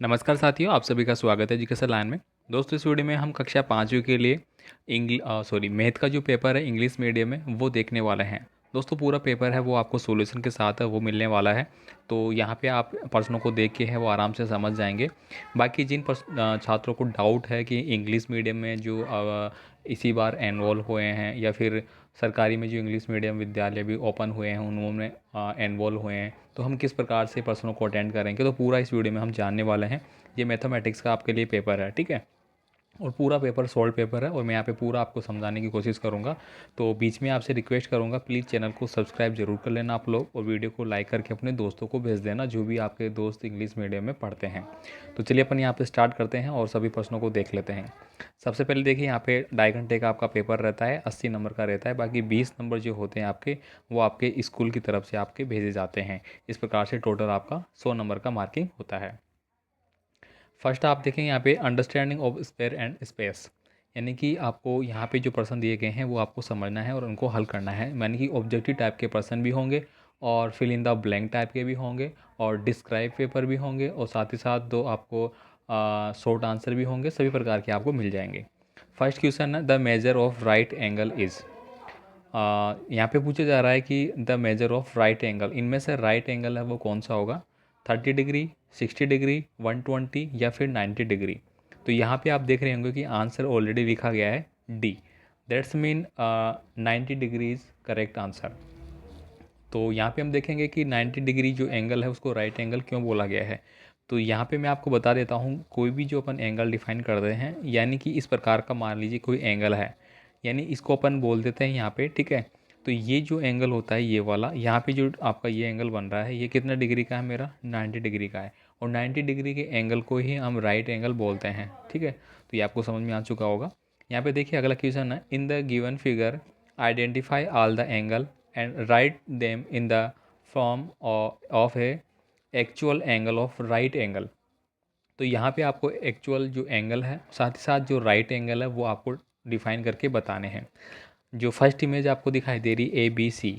नमस्कार साथियों, आप सभी का स्वागत है एजुकेशन लाइन में। दोस्तों, इस वीडियो में हम कक्षा 5वीं के लिए मैथ का जो पेपर है इंग्लिश मीडियम में वो देखने वाले हैं। दोस्तों, पूरा पेपर है वो आपको सॉल्यूशन के साथ है वो मिलने वाला है। तो यहाँ पे आप प्रश्नों को देख के है वो आराम से समझ जाएंगे। बाकी जिन छात्रों को डाउट है कि इंग्लिश मीडियम में जो इसी बार एनरोल हुए हैं या फिर सरकारी में जो इंग्लिश मीडियम विद्यालय भी ओपन हुए हैं उनमें एनरोल हुए हैं, तो हम किस प्रकार से प्रश्नों को अटेंड करेंगे, तो पूरा इस वीडियो में हम जानने वाले हैं। ये मैथमेटिक्स का आपके लिए पेपर है, ठीक है। और पूरा पेपर सॉल्व पेपर है और मैं यहाँ पे पूरा आपको समझाने की कोशिश करूँगा। तो बीच में आपसे रिक्वेस्ट करूँगा, प्लीज़ चैनल को सब्सक्राइब जरूर कर लेना आप लोग, और वीडियो को लाइक करके अपने दोस्तों को भेज देना जो भी आपके दोस्त इंग्लिश मीडियम में पढ़ते हैं। तो चलिए अपन यहाँ पे स्टार्ट करते हैं और सभी प्रश्नों को देख लेते हैं। सबसे पहले देखिए, यहाँ पे 2.5 घंटे का आपका पेपर रहता है, 80 नंबर का रहता है। बाकी 20 नंबर जो होते हैं आपके, वो आपके स्कूल की तरफ से आपके भेजे जाते हैं। इस प्रकार से टोटल आपका 100 नंबर का मार्किंग होता है। फर्स्ट आप देखेंगे यहाँ पे understanding of spare and space, यानी कि आपको यहाँ पे जो प्रश्न दिए गए हैं वो आपको समझना है और उनको हल करना है। यानी कि ऑब्जेक्टिव टाइप के प्रश्न भी होंगे और fill in the blank type के भी होंगे और डिस्क्राइब पेपर भी होंगे, और साथ ही साथ दो आपको शॉर्ट आंसर भी होंगे। सभी प्रकार के आपको मिल जाएंगे। फर्स्ट क्वेश्चन है, the measure of right angle is. यहाँ पे पूछा जा रहा है कि the measure of right angle, इनमें से राइट एंगल है वो कौन सा होगा। 30 डिग्री, 60 डिग्री, 120 या फिर 90 डिग्री। तो यहाँ पे आप देख रहे होंगे कि आंसर ऑलरेडी लिखा गया है D. That's mean 90 degree is correct answer. तो यहाँ पे हम देखेंगे कि 90 डिग्री जो एंगल है उसको राइट एंगल क्यों बोला गया है। तो यहाँ पे मैं आपको बता देता हूँ, कोई भी जो अपन एंगल डिफाइन कर रहे हैं, यानी कि इस प्रकार का मान लीजिए कोई एंगल है, यानी इसको अपन बोल देते हैं यहाँ पे, ठीक है। तो ये जो एंगल होता है ये वाला, यहाँ पे जो आपका ये एंगल बन रहा है ये कितना डिग्री का है, मेरा 90 डिग्री का है। और 90 डिग्री के एंगल को ही हम राइट एंगल बोलते हैं, ठीक है। तो ये आपको समझ में आ चुका होगा। यहाँ पे देखिए अगला क्वेश्चन है, इन the given figure identify all the angle and write them in the form of A actual angle of right angle. तो यहाँ पे आपको एक्चुअल जो एंगल है साथ ही साथ जो राइट एंगल है वो आपको डिफाइन करके बताने हैं। जो फर्स्ट इमेज आपको दिखाई दे रही है ABC,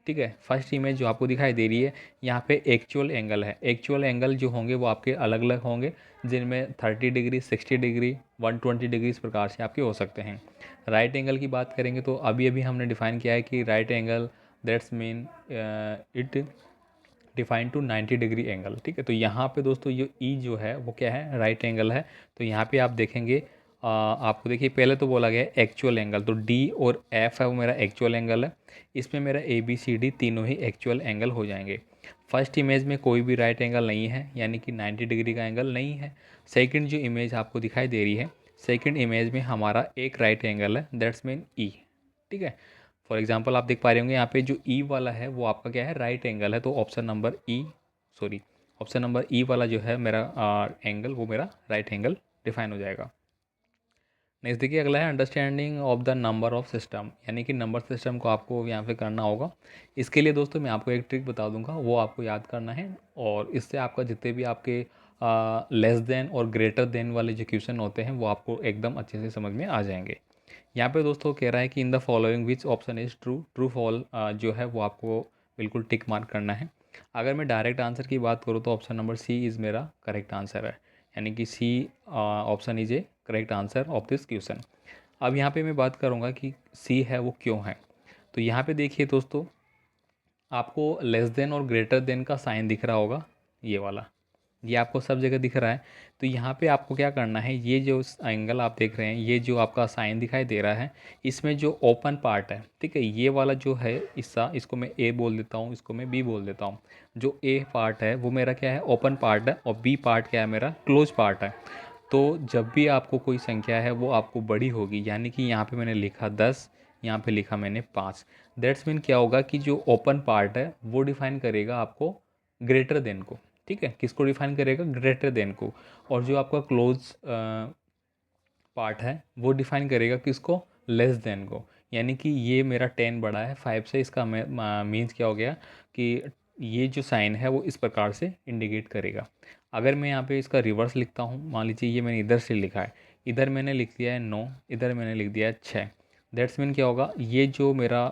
ठीक है। फर्स्ट इमेज जो आपको दिखाई दे रही है यहाँ पे एक्चुअल एंगल है। एक्चुअल एंगल जो होंगे वो आपके अलग अलग होंगे, जिनमें 30 डिग्री, 60 डिग्री, 120 डिग्री इस प्रकार से आपके हो सकते हैं। राइट एंगल की बात करेंगे तो अभी अभी हमने डिफाइन किया है कि right angle that's mean it define to 90 degree angle, ठीक है। तो यहाँ पे दोस्तों ये ई जो है वो क्या है, राइट एंगल है। तो यहाँ पे आप देखेंगे आपको देखिए पहले तो बोला गया है एक्चुअल एंगल, तो डी और एफ है वो मेरा एक्चुअल एंगल है। इसमें मेरा ABCD तीनों ही एक्चुअल एंगल हो जाएंगे। फर्स्ट इमेज में कोई भी राइट एंगल नहीं है, यानी कि 90 डिग्री का एंगल नहीं है। सेकंड जो इमेज आपको दिखाई दे रही है, सेकंड इमेज में हमारा एक राइट एंगल है, दैट्स मीन ई, ठीक है। फॉर एग्जाम्पल आप देख पा रहे होंगे यहाँ पे जो ई वाला है वो आपका क्या है, राइट एंगल है। तो ऑप्शन नंबर ई वाला जो है मेरा एंगल वो मेरा राइट एंगल डिफाइन हो जाएगा। नेक्स्ट देखिए अगला है understanding of the number of system, यानी कि नंबर सिस्टम को आपको यहाँ पे करना होगा। इसके लिए दोस्तों मैं आपको एक ट्रिक बता दूंगा, वो आपको याद करना है, और इससे आपका जितने भी आपके लेस देन और ग्रेटर देन वाले जो क्वेश्चन होते हैं वो आपको एकदम अच्छे से समझ में आ जाएंगे। यहाँ पे दोस्तों कह रहा है कि in the following which option is true. True fall जो है वो आपको बिल्कुल टिक मार्क करना है। अगर मैं डायरेक्ट आंसर की बात करूँ तो ऑप्शन नंबर सी इज़ मेरा करेक्ट आंसर है, यानी कि C option is a correct answer of this question. अब यहाँ पे मैं बात करूँगा कि सी है वो क्यों है। तो यहाँ पे देखिए दोस्तों, आपको लेस देन और ग्रेटर देन का साइन दिख रहा होगा, ये वाला, ये आपको सब जगह दिख रहा है। तो यहाँ पे आपको क्या करना है, ये जो एंगल आप देख रहे हैं, ये जो आपका साइन दिखाई दे रहा है, इसमें जो ओपन पार्ट है, ठीक है, ये वाला जो है हिस्सा, इसको मैं ए बोल देता हूँ, इसको मैं बी बोल देता हूँ। जो ए पार्ट है वो मेरा क्या है, ओपन पार्ट है, और बी पार्ट क्या है, मेरा क्लोज पार्ट है। तो जब भी आपको कोई संख्या है वो आपको बड़ी होगी, यानी कि यहाँ पे मैंने लिखा 10, यहाँ पे लिखा मैंने 5, दैट्स मीन क्या होगा कि जो ओपन पार्ट है वो डिफाइन करेगा आपको ग्रेटर देन को, ठीक है। किसको डिफाइन करेगा, ग्रेटर देन को। और जो आपका क्लोज पार्ट है वो डिफाइन करेगा किसको, लेस देन को। यानी कि ये मेरा 10 बड़ा है 5 से, इसका मीन्स क्या हो गया कि ये जो साइन है वो इस प्रकार से इंडिकेट करेगा। अगर मैं यहाँ पे इसका रिवर्स लिखता हूँ, मान लीजिए ये मैंने इधर से लिखा है, इधर मैंने लिख दिया है 9, इधर मैंने लिख दिया है 6, दैट्स मीन क्या होगा, ये जो मेरा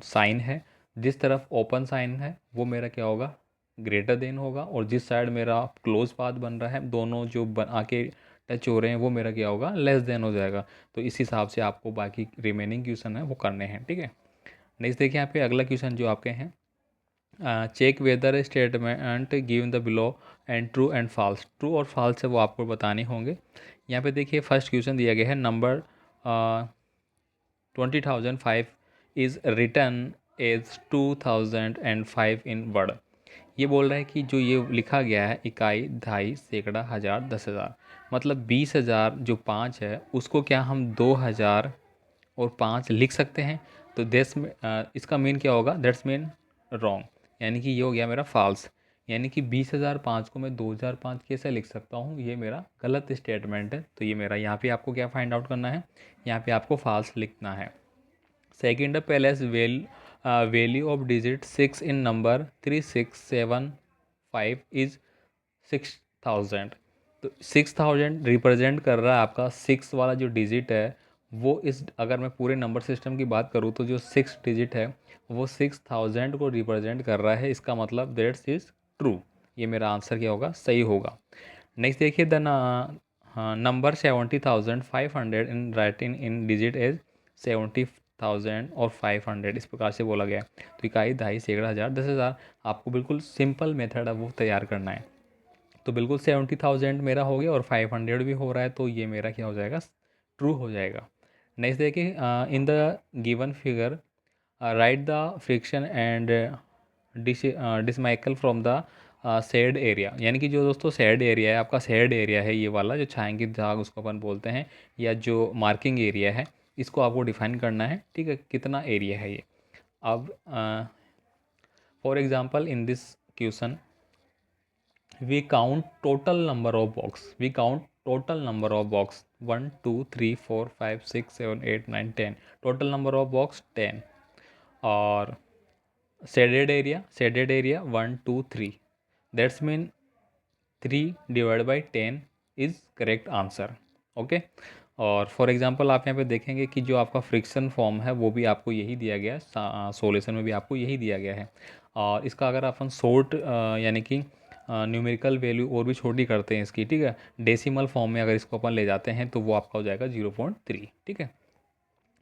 साइन है जिस तरफ ओपन साइन है वो मेरा क्या होगा, ग्रेटर देन होगा, और जिस साइड मेरा क्लोज पाथ बन रहा है, दोनों जो आके टच हो रहे हैं, वो मेरा क्या होगा, लेस देन हो जाएगा। तो इस हिसाब से आपको बाकी रिमेनिंग क्वेश्चन है वो करने हैं, ठीक है। नेक्स्ट देखिए यहाँ पे अगला क्वेश्चन जो आपके हैं, check whether statement given the below and true and false. True और फॉल्स है वो आपको बताने होंगे। यहाँ पे देखिए फर्स्ट क्वेश्चन दिया गया है, number 20,005 is return as 2005 in word. ये बोल रहा है कि जो ये लिखा गया है इकाई, दहाई, सैकड़ा, हज़ार, 10,000, मतलब 20,000 जो 5 है उसको क्या हम 2,000 और 5 लिख सकते हैं। तो देश में इसका मीन क्या होगा, दैट्स मीन रॉन्ग, यानी कि ये हो गया मेरा फॉल्स। यानी कि 20,005 को मैं 2005 कैसे लिख सकता हूँ, ये मेरा गलत स्टेटमेंट है। तो ये मेरा यहाँ पे आपको क्या फाइंड आउट करना है, यहाँ पे आपको फॉल्स लिखना है। सेकेंड है, palace value of digit 6 in number 3675 is 6,000। तो 6,000 रिप्रेजेंट कर रहा है आपका 6 वाला जो डिजिट है वो, इस अगर मैं पूरे नंबर सिस्टम की बात करूँ तो जो 6 डिजिट है वो 6,000 को रिप्रेजेंट कर रहा है। इसका मतलब दैट्स इज ट्रू। ये मेरा आंसर क्या होगा, सही होगा। नेक्स्ट देखिए, the number 70,500 in writing in digit as 70,000 और 500, इस प्रकार से बोला गया है। तो इकाई, दहाई, सैकड़ा, हज़ार, 10,000, आपको बिल्कुल सिंपल मेथड है वो तैयार करना है। तो बिल्कुल 70,000 मेरा हो गया और 500 भी हो रहा है, तो ये मेरा क्या हो जाएगा, ट्रू हो जाएगा। नेक्स्ट देखिए, in the given figure write the fraction and decimal from the shade area. यानी कि जो दोस्तों शेड एरिया है आपका, शेड एरिया है ये वाला जो छायांकित भाग उसको अपन बोलते हैं, या जो मार्किंग एरिया है, इसको आपको डिफाइन करना है, ठीक है, कितना एरिया है ये। अब for example in this question we count total number of box, we count total number of box 1 2 3 4 5 6 7 8 9 10, total number of box 10, और shaded area 1 2 3, that's mean 3 divided by 10 is correct answer। Okay. और for example आप यहाँ पे देखेंगे कि जो आपका friction form है वो भी आपको यही दिया गया है, सोल्यूशन में भी आपको यही दिया गया है। और इसका अगर अपन शॉर्ट यानी कि न्यूमेरिकल वैल्यू और भी छोटी करते हैं इसकी, ठीक है, डेसिमल फॉर्म में अगर इसको अपन ले जाते हैं तो वो आपका हो जाएगा 0.3, ठीक है।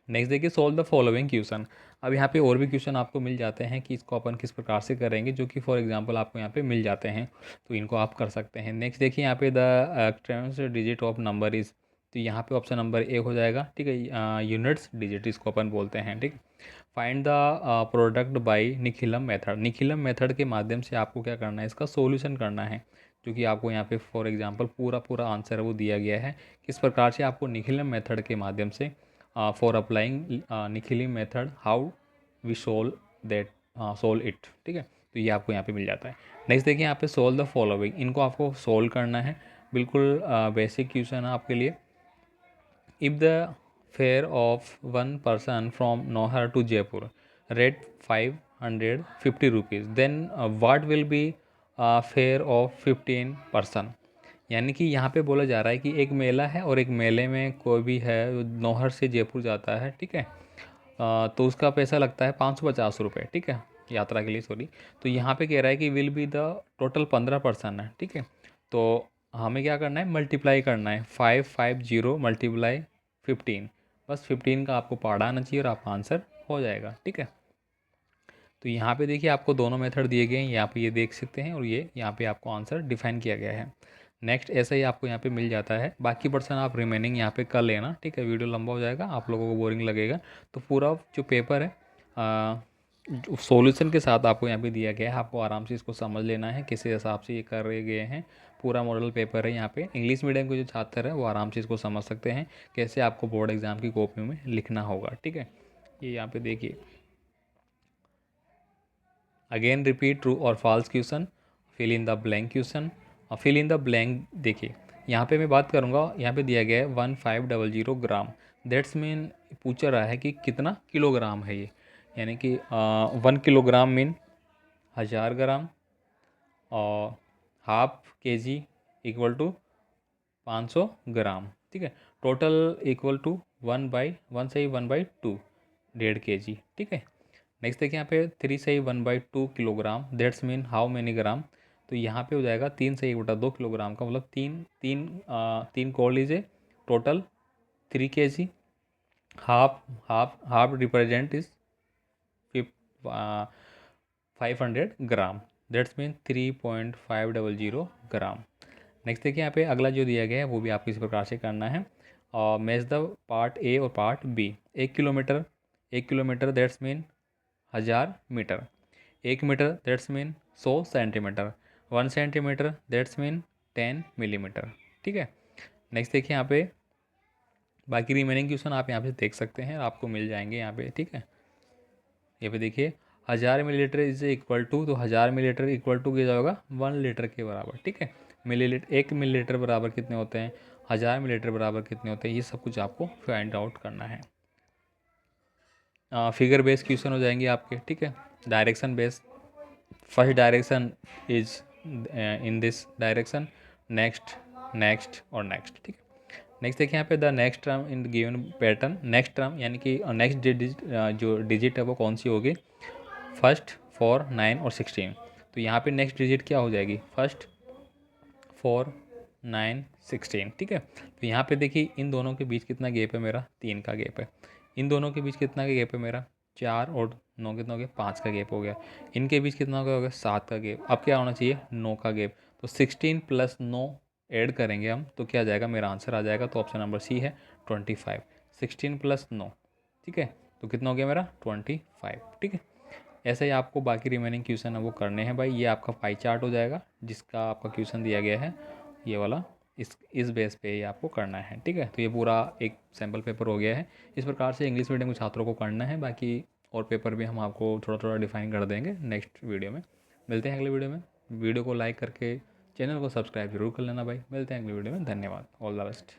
नेक्स्ट देखिए, सोल्व द फॉलोइंग क्वेश्चन। अब यहाँ पे और भी क्वेश्चन आपको मिल जाते हैं कि इसको अपन किस प्रकार से करेंगे, जो कि फॉर एग्जांपल आपको यहाँ पे मिल जाते हैं, तो इनको आप कर सकते हैं। नेक्स्ट देखिए यहाँ पे, the extreme digit of number is, तो यहाँ पे ऑप्शन नंबर ए हो जाएगा, ठीक है, यूनिट्स डिजिट इसको अपन बोलते हैं, ठीक। Find the product by Nikhilam method. Nikhilam method के माध्यम से आपको क्या करना है, इसका सोल्यूशन करना है, जो कि आपको यहाँ पे फॉर एग्जांपल पूरा पूरा आंसर वो दिया गया है, किस प्रकार से आपको निखिलम मेथड के माध्यम से for applying Nikhilam method how we solve it, ठीक है। तो ये आपको यहाँ पे मिल जाता है। नेक्स्ट देखिए यहाँ पे, सोल्व द फॉलोइंग, इनको आपको सोल्व करना है, बिल्कुल बेसिक क्वेश्चन है आपके लिए। If the fare of one person from Nohar to Jaipur rate 550 rupees, then what will be fare of 15 person. यानी कि यहाँ पे बोला जा रहा है कि एक मेला है और एक मेले में कोई भी है नौहर से जयपुर जाता है, ठीक है, तो उसका पैसा लगता है 550 रुपये, ठीक है, यात्रा के लिए, सॉरी। तो यहाँ पे कह रहा है कि will be the total 15 person है, ठीक है। तो हमें क्या करना है, मल्टीप्लाई करना है, 550 मल्टीप्लाई 15, बस 15 का आपको पढ़ा आना चाहिए और आपका आंसर हो जाएगा, ठीक है। तो यहाँ पे देखिए आपको दोनों मेथड दिए गए हैं, यहाँ पे ये देख सकते हैं, और ये यहाँ पे आपको आंसर डिफाइन किया गया है। नेक्स्ट ऐसा ही आपको यहाँ पे मिल जाता है, बाकी पर्सन आप रिमेनिंग यहाँ पे कर लेना, ठीक है, वीडियो लंबा हो जाएगा, आप लोगों को बोरिंग लगेगा। तो पूरा जो पेपर है सॉल्यूशन के साथ आपको यहाँ पे दिया गया है, आपको आराम से इसको समझ लेना है किस हिसाब से ये कर रहे गए हैं। पूरा मॉडल पेपर है, यहाँ पे इंग्लिश मीडियम के जो छात्र है वो आराम से इसको समझ सकते हैं कैसे आपको बोर्ड एग्जाम की कॉपी में लिखना होगा, ठीक है। ये यहाँ पे देखिए, अगेन रिपीट ट्रू और false question, fill in the blank question. और फिल इन द ब्लैंक देखिए, यहाँ पे मैं बात करूँगा, यहाँ पे दिया गया है 1500 ग्राम, दैट्स मीन पूछ रहा है कि कितना किलोग्राम है ये, यानी कि 1 किलोग्राम मीन 1000 ग्राम, और ½ kg इक्वल टू 500 ग्राम, ठीक है। टोटल इक्वल टू 1/1 से ही 1/2, 1.5 kg, ठीक है। नेक्स्ट देखिए यहाँ पे 3 सही 1/2 kilogram, that's mean how many gram. तो यहाँ पे हो जाएगा 3 सही 1/2 किलोग्राम का मतलब तीन कोड़ लीजिए, total 3 kg। Half half half represent is 500 gram, that's mean 3.500 gram. Next देखिए यहाँ पे अगला जो दिया गया है वो भी आपको इस प्रकार से करना है। मैच द पार्ट ए और part B. 1 kilometre, 1 kilometre that's mean 1000 metre. 1 metre that's mean 100 centimetre. 1 centimetre that's mean 10 millimetre. ठीक है। नेक्स्ट देखिए यहाँ पे बाकी रिमेनिंग क्वेश्चन आप यहाँ पे देख सकते हैं, आपको मिल जाएंगे यहाँ पे। ठीक है, यहाँ पे देखिए 1000 मिलीलीटर इज इक्वल टू, तो 1000 मिलीलीटर इक्वल टू किया जाएगा 1 लीटर के बराबर। ठीक है, मिलीलीटर 1 मिलीलीटर बराबर कितने होते हैं, 1000 मिलीलीटर बराबर कितने होते हैं, ये सब कुछ आपको फाइंड आउट करना है। फिगर बेस्ड क्वेश्चन हो जाएंगे आपके। ठीक है, direction based, first direction is in this direction, next next और नेक्स्ट। ठीक है। नेक्स्ट देखिए यहाँ पे the next term in given pattern. Next term यानी कि नेक्स्ट डिजिट जो डिजिट है वो कौन सी होगी, फर्स्ट 4 9 और 16। तो यहाँ पे नेक्स्ट डिजिट क्या हो जाएगी, फर्स्ट 4 9 16। ठीक है, तो यहाँ पे देखिए इन दोनों के बीच कितना गैप है मेरा, 3 का गैप है। इन दोनों के बीच कितना गैप है मेरा, 4 और 9 कितना हो गया, 5 का गैप हो गया। इनके बीच कितना हो गया, 7 का गैप। अब क्या होना चाहिए, 9 का गैप। तो 16 + 9 ऐड करेंगे हम तो क्या आ जाएगा, मेरा आंसर आ जाएगा। तो ऑप्शन नंबर सी है 25। 16 + 9, ठीक है, तो कितना हो गया मेरा 25। ठीक है, ऐसे ही आपको बाकी रिमेनिंग क्वेश्चन है वो करने हैं भाई। ये आपका पाई चार्ट हो जाएगा जिसका आपका क्वेश्चन दिया गया है, ये वाला इस बेस पे ही आपको करना है। ठीक है, तो ये पूरा एक सैम्पल पेपर हो गया है। इस प्रकार से इंग्लिश मीडियम के छात्रों को करना है। बाकी और पेपर भी हम आपको थोड़ा थोड़ा डिफाइन कर देंगे नेक्स्ट वीडियो में। मिलते हैं अगले वीडियो में। वीडियो को लाइक करके चैनल को सब्सक्राइब जरूर कर लेना भाई। मिलते हैं अगली वीडियो में। धन्यवाद, ऑल द बेस्ट।